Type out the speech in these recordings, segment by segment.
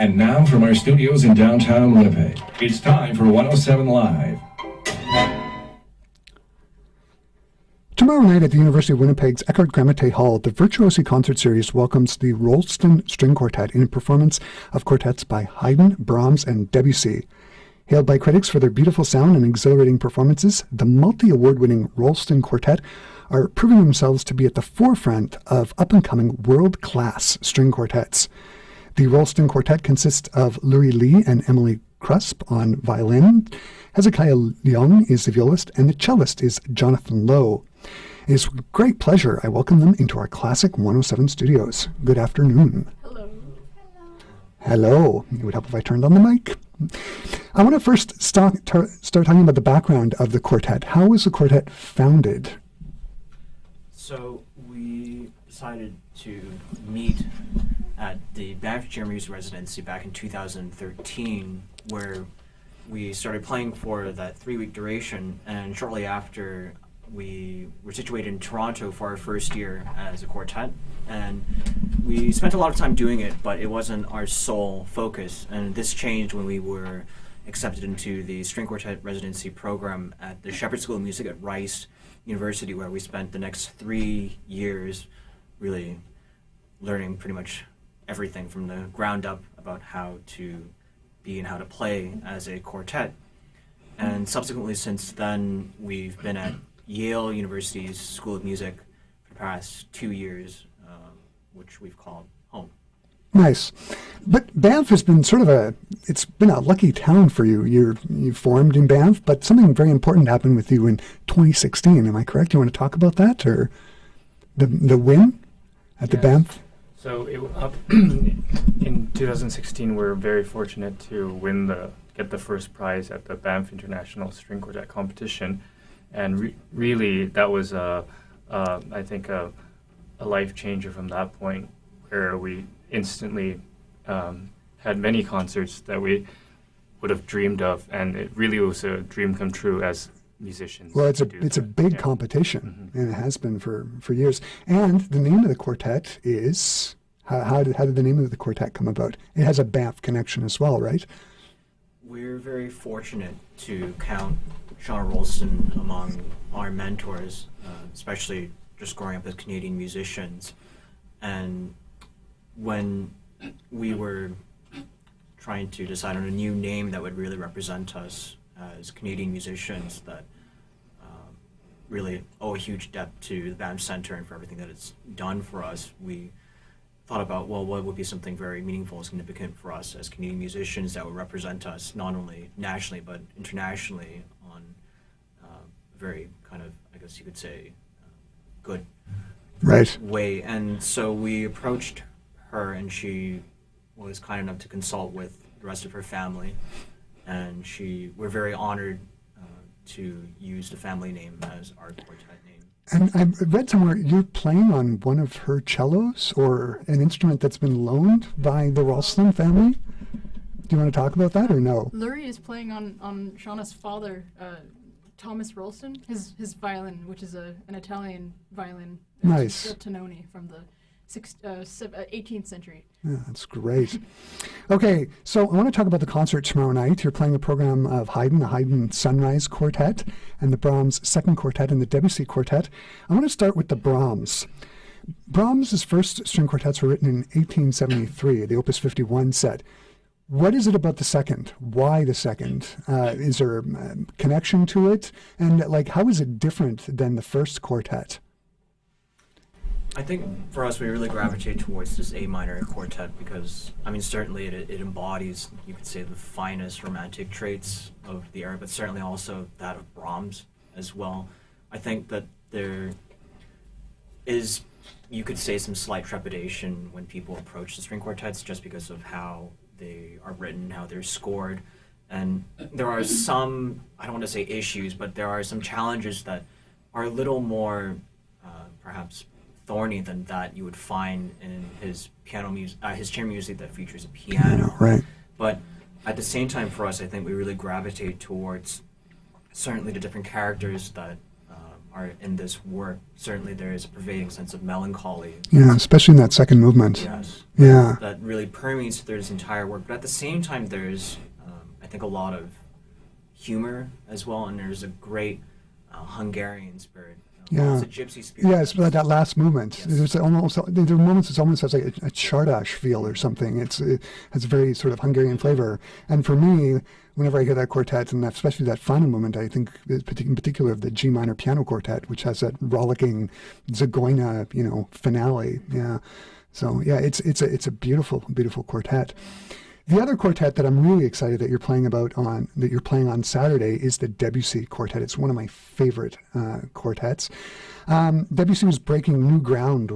And now from our studios in downtown Winnipeg, it's time for 107 Live. Tomorrow night at the University of Winnipeg's Eckhart-Gramate Hall, the Virtuosi Concert Series welcomes the Rolston String Quartet in a performance of quartets by Haydn, Brahms, and Debussy. Hailed by critics for their beautiful sound and exhilarating performances, the multi-award-winning Rolston Quartet are proving themselves to be at the forefront of up-and-coming world-class string quartets. The Rolston Quartet consists of Luri Lee and Emily Kruspe on violin. Hezekiah Leung is the violist, and the cellist is Jonathan Lowe. It is with great pleasure I welcome them into our Classic 107 studios. Good afternoon. Hello. Hello. It would help if I turned on the mic. I want to first start talking about the background of the quartet. How was the quartet founded? So we decided to meet at the Banff Residency back in 2013, where we started playing for that 3-week duration, and shortly after we were situated in Toronto for our first year as a quartet, and we spent a lot of time doing it, but it wasn't our sole focus, and this changed when we were accepted into the string quartet residency program at the Shepherd School of Music at Rice University, where we spent the next 3 years really learning pretty much everything from the ground up about how to be and how to play as a quartet. And subsequently since then, we've been at Yale University's School of Music for the past 2 years, which we've called home. Nice. But Banff has been it's been a lucky town for you. You formed in Banff, but something very important happened with you in 2016. Am I correct? You want to talk about that, or the win at the Banff? So in 2016, we were very fortunate to get the first prize at the Banff International String Quartet competition, and really that was I think a life changer from that point, where we instantly had many concerts that we would have dreamed of, and it really was a dream come true as musicians. Well, it's a big competition, and it has been for years. And the name of the quartet is, how did the name of the quartet come about? It has a Banff connection as well, right? We're very fortunate to count Sean Rolston among our mentors, especially just growing up as Canadian musicians. And when we were trying to decide on a new name that would really represent us as Canadian musicians that really owe a huge debt to the Banff Centre and for everything that it's done for us, we thought about, well, what would be something very meaningful and significant for us as Canadian musicians that would represent us not only nationally but internationally on a very kind of, I guess you could say, good way. And so we approached her, and she was kind enough to consult with the rest of her family, and we're very honored to use the family name as our quartet name. And I read somewhere you're playing on one of her cellos, or an instrument that's been loaned by the Rolston family. Do you want to talk about that, or no? Luri is playing on Shauna's father, Thomas Rolston, his violin, which is an Italian violin. Nice. Tononi from the 18th century. Yeah, that's great. Okay, so I want to talk about the concert tomorrow night. You're playing a program of Haydn, the Haydn Sunrise Quartet, and the Brahms Second Quartet and the Debussy Quartet. I want to start with the Brahms. Brahms' first string quartets were written in 1873, the Opus 51 set. What is it about the second? Why the second? Is there a connection to it? And how is it different than the first quartet? I think for us, we really gravitate towards this A minor quartet because, I mean, certainly it embodies, you could say, the finest romantic traits of the era, but certainly also that of Brahms as well. I think that there is, you could say, some slight trepidation when people approach the string quartets just because of how they are written, how they're scored. And there are some, I don't want to say issues, but there are some challenges that are a little more perhaps thorny than that you would find in his his chamber music that features a piano. Right. But at the same time, for us, I think we really gravitate towards certainly the different characters that are in this work. Certainly there is a pervading sense of melancholy. Yeah, especially in that second movement. Yes. Yeah. That really permeates through this entire work. But at the same time, there's, I think, a lot of humor as well, and there's a great Hungarian spirit. Yeah. It's a gypsy spirit. Yeah, it's like that last moment. Yes. There are moments it almost has like a Czardas feel or something. It has a very sort of Hungarian flavor. And for me, whenever I hear that quartet, and especially that final moment, I think in particular of the G minor piano quartet, which has that rollicking Zagojna, finale. Yeah. So yeah, it's a beautiful, beautiful quartet. The other quartet that I'm really excited that you're playing on Saturday is the Debussy Quartet. It's one of my favorite quartets. Debussy was breaking new ground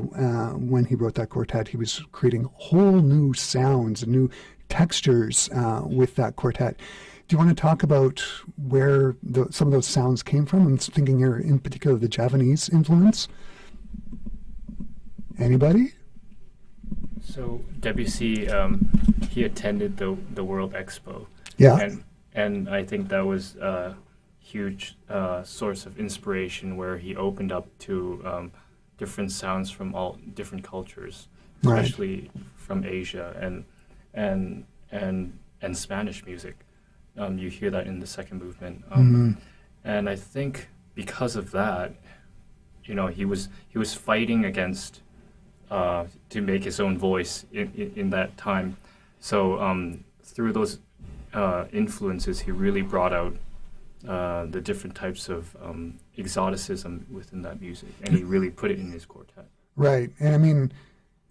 when he wrote that quartet. He was creating whole new sounds and new textures with that quartet. Do you want to talk about where some of those sounds came from? I'm thinking here in particular the Javanese influence. Anybody? So Debussy, he attended the World Expo. Yeah. And I think that was a huge source of inspiration where he opened up to different sounds from all different cultures, especially from Asia and Spanish music. You hear that in the second movement. And I think because of that, he was fighting against to make his own voice in that time. So through those influences, he really brought out the different types of exoticism within that music, and he really put it in his quartet. Right, and I mean,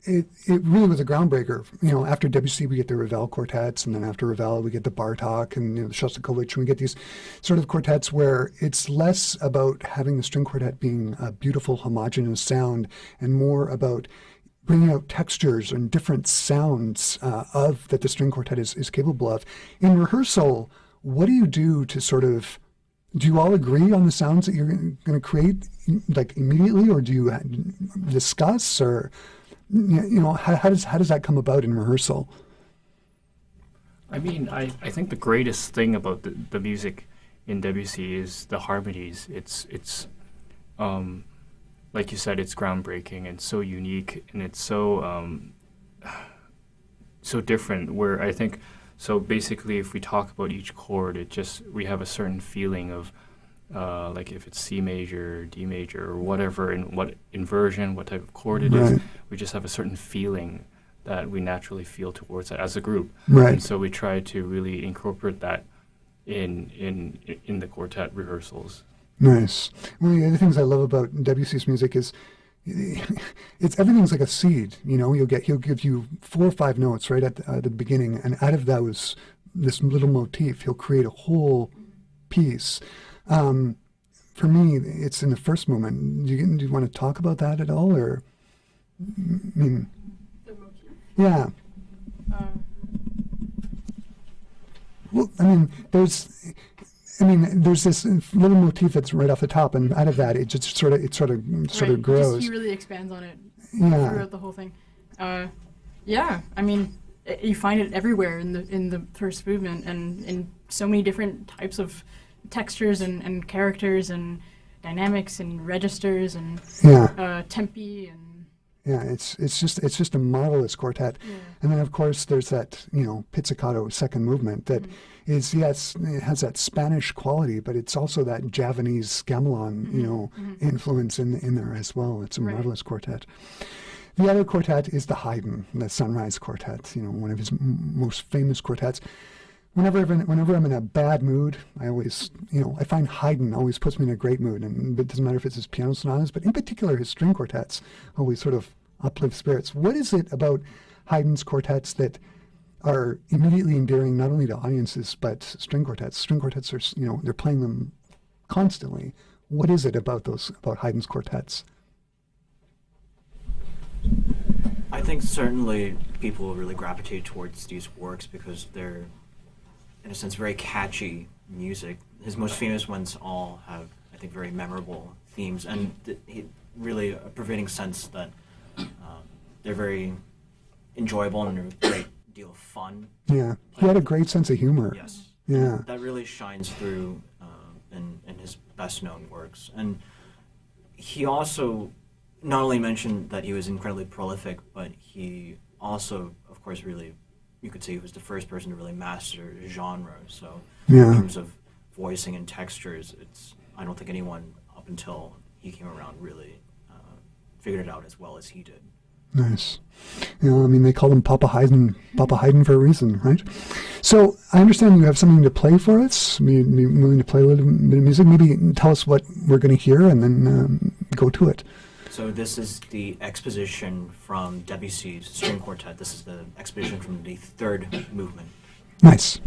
it really was a groundbreaker. After Debussy, we get the Ravel quartets, and then after Ravel, we get the Bartók and the Shostakovich, and we get these sort of quartets where it's less about having the string quartet being a beautiful, homogeneous sound, and more about bringing out textures and different sounds that the string quartet is capable of. In rehearsal, what do you do to sort of, do you all agree on the sounds that you're going to create like immediately, or do you discuss, or how does that come about in rehearsal? I mean, I think the greatest thing about the music in Debussy is the harmonies. It's like you said, it's groundbreaking and so unique, and it's so different. Where I think, so basically, if we talk about each chord, we have a certain feeling of like if it's C major, D major, or whatever, and what inversion, what type of chord it is. We just have a certain feeling that we naturally feel towards it as a group. Right. And so we try to really incorporate that in the quartet rehearsals. Nice. One of the other things I love about Debussy's music is everything's like a seed. He'll give you 4 or 5 notes right at the beginning, and out of those, this little motif, he'll create a whole piece. For me, it's in the first movement. Do you want to talk about that at all, or? I mean, The motif. yeah. Well, there's this little motif that's right off the top, and out of that, it just sort of grows. He really expands on it Yeah. throughout the whole thing. You find it everywhere in the first movement, and in so many different types of textures and characters and dynamics and registers and tempi and. Yeah, it's just a marvelous quartet. Yeah. And then of course there's that, pizzicato second movement that is, yes, it has that Spanish quality, but it's also that Javanese gamelan, influence in there as well. It's a marvelous quartet. The other quartet is the Haydn, the Sunrise Quartet, one of his most famous quartets. Whenever I'm in a bad mood, I always, I find Haydn always puts me in a great mood, and it doesn't matter if it's his piano sonatas, but in particular his string quartets always sort of uplift spirits. What is it about Haydn's quartets that are immediately endearing not only to audiences but string quartets? String quartets are, they're playing them constantly. What is it about Haydn's quartets? I think certainly people will really gravitate towards these works because they're, in a sense, very catchy music. His most famous ones all have, I think, very memorable themes, and really a pervading sense that they're very enjoyable and a great deal of fun. Yeah, he had a great sense of humor. Yes. Yeah. That really shines through in his best-known works. And he also not only mentioned that he was incredibly prolific, but he also, of course, really, you could say he was the first person to really master genre. So in terms of voicing and textures, I don't think anyone up until he came around really figured it out as well as he did. Nice. I mean, they call him Papa Haydn for a reason, right? So I understand you have something to play for us. Be willing to play a little bit of music. Maybe tell us what we're going to hear, and then go to it. So this is the exposition from Debussy's String Quartet. This is the exposition from the third movement. Nice.